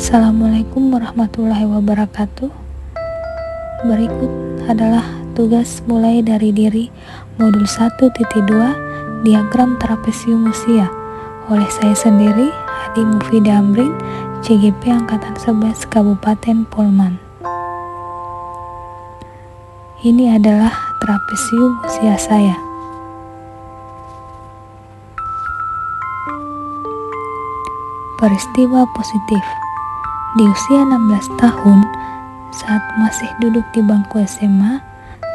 Assalamualaikum warahmatullahi wabarakatuh. Berikut adalah tugas mulai dari diri modul 1.2 diagram trapesium usia oleh saya sendiri, Hadi Mufida Amrin, CGP Angkatan 11 Kabupaten Polman. Ini adalah trapesium usia saya. Peristiwa positif. Di usia 16 tahun, saat masih duduk di bangku SMA,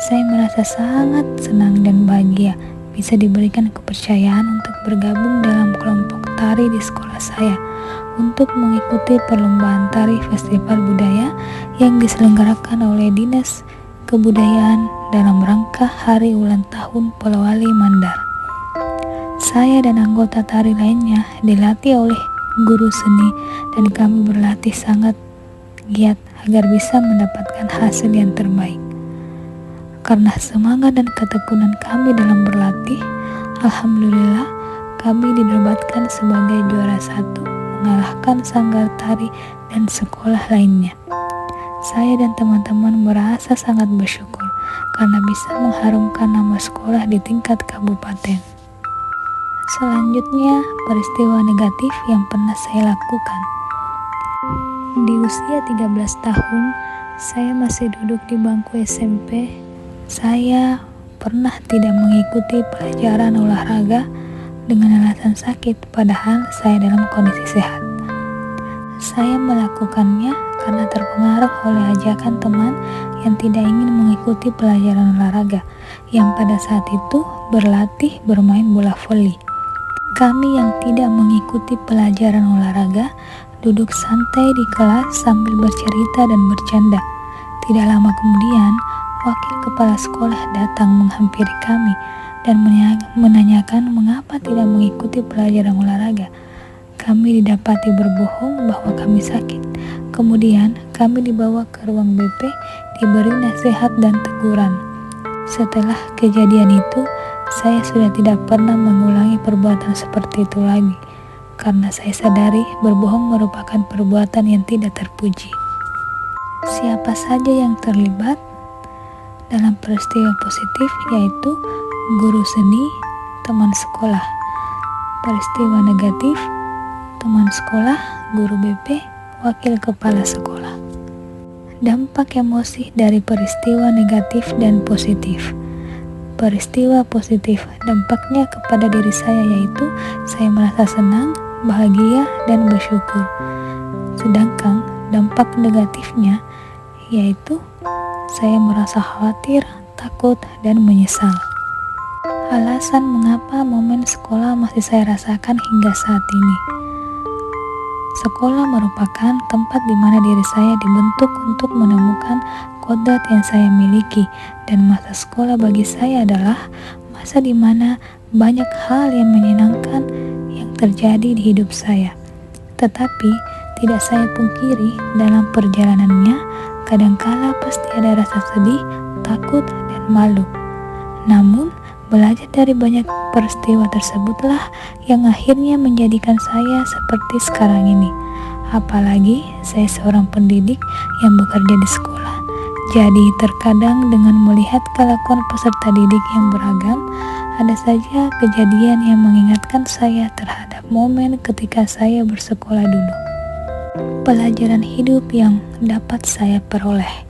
saya merasa sangat senang dan bahagia bisa diberikan kepercayaan untuk bergabung dalam kelompok tari di sekolah saya untuk mengikuti perlombaan tari festival budaya yang diselenggarakan oleh Dinas Kebudayaan dalam rangka Hari Ulang Tahun Polowali Mandar. Saya dan anggota tari lainnya dilatih oleh guru seni dan kami berlatih sangat giat agar bisa mendapatkan hasil yang terbaik. Karena semangat dan ketekunan kami dalam berlatih, alhamdulillah kami dinobatkan sebagai juara 1, mengalahkan sanggar tari dan sekolah lainnya. Saya dan teman-teman merasa sangat bersyukur karena bisa mengharumkan nama sekolah di tingkat kabupaten. Selanjutnya, peristiwa negatif yang pernah saya lakukan. Di usia 13 tahun, saya masih duduk di bangku SMP. Saya pernah tidak mengikuti pelajaran olahraga dengan alasan sakit, padahal saya dalam kondisi sehat. Saya melakukannya karena terpengaruh oleh ajakan teman yang tidak ingin mengikuti pelajaran olahraga, yang pada saat itu berlatih bermain bola voli. Kami yang tidak mengikuti pelajaran olahraga duduk santai di kelas sambil bercerita dan bercanda. Tidak lama kemudian, wakil kepala sekolah datang menghampiri kami dan menanyakan mengapa tidak mengikuti pelajaran olahraga. Kami didapati berbohong bahwa kami sakit. Kemudian kami dibawa ke ruang BP, diberi nasihat dan teguran. Setelah kejadian itu, saya sudah tidak pernah mengulangi perbuatan seperti itu lagi, karena saya sadari berbohong merupakan perbuatan yang tidak terpuji. Siapa saja yang terlibat dalam peristiwa positif yaitu guru seni, teman sekolah. Peristiwa negatif, teman sekolah, guru BP, wakil kepala sekolah. Dampak emosi dari peristiwa negatif dan positif. Peristiwa positif, dampaknya kepada diri saya yaitu saya merasa senang, bahagia, dan bersyukur. Sedangkan dampak negatifnya yaitu saya merasa khawatir, takut, dan menyesal. Alasan mengapa momen sekolah masih saya rasakan hingga saat ini. Sekolah merupakan tempat di mana diri saya dibentuk untuk menemukan kodrat yang saya miliki, dan masa sekolah bagi saya adalah masa di mana banyak hal yang menyenangkan yang terjadi di hidup saya. Tetapi tidak saya pungkiri, dalam perjalanannya kadangkala pasti ada rasa sedih, takut, dan malu. Namun belajar dari banyak peristiwa tersebutlah yang akhirnya menjadikan saya seperti sekarang ini. Apalagi saya seorang pendidik yang bekerja di sekolah. Jadi terkadang dengan melihat kelakuan peserta didik yang beragam, ada saja kejadian yang mengingatkan saya terhadap momen ketika saya bersekolah dulu. Pelajaran hidup yang dapat saya peroleh.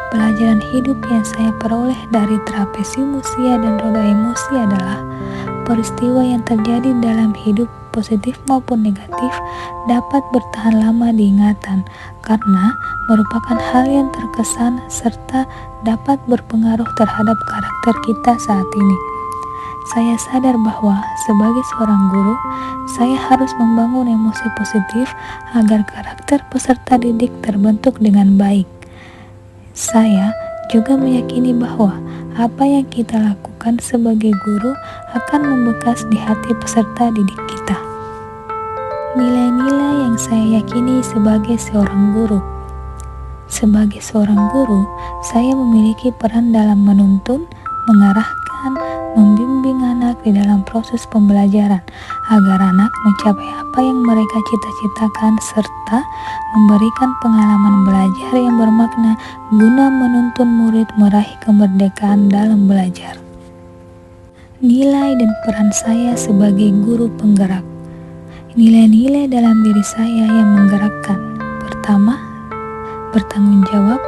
Pelajaran hidup yang saya peroleh dari trapesium usia dan roda emosi adalah peristiwa yang terjadi dalam hidup positif maupun negatif dapat bertahan lama di ingatan karena merupakan hal yang terkesan serta dapat berpengaruh terhadap karakter kita saat ini. Saya sadar bahwa sebagai seorang guru, saya harus membangun emosi positif agar karakter peserta didik terbentuk dengan baik. Saya juga meyakini bahwa apa yang kita lakukan sebagai guru akan membekas di hati peserta didik kita. Nilai-nilai yang saya yakini sebagai seorang guru. Sebagai seorang guru, saya memiliki peran dalam menuntun, mengarahkan, membimbing anak di dalam proses pembelajaran agar anak mencapai apa yang mereka cita-citakan serta memberikan pengalaman belajar yang bermakna guna menuntun murid meraih kemerdekaan dalam belajar. Nilai dan peran saya sebagai guru penggerak. Nilai-nilai dalam diri saya yang menggerakkan. Pertama, bertanggung jawab,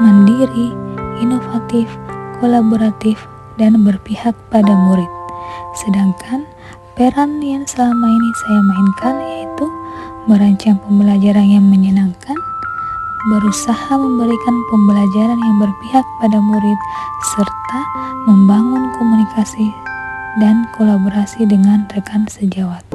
mandiri, inovatif, kolaboratif, dan berpihak pada murid. Sedangkan peran yang selama ini saya mainkan yaitu merancang pembelajaran yang menyenangkan, berusaha memberikan pembelajaran yang berpihak pada murid, serta membangun komunikasi dan kolaborasi dengan rekan sejawat.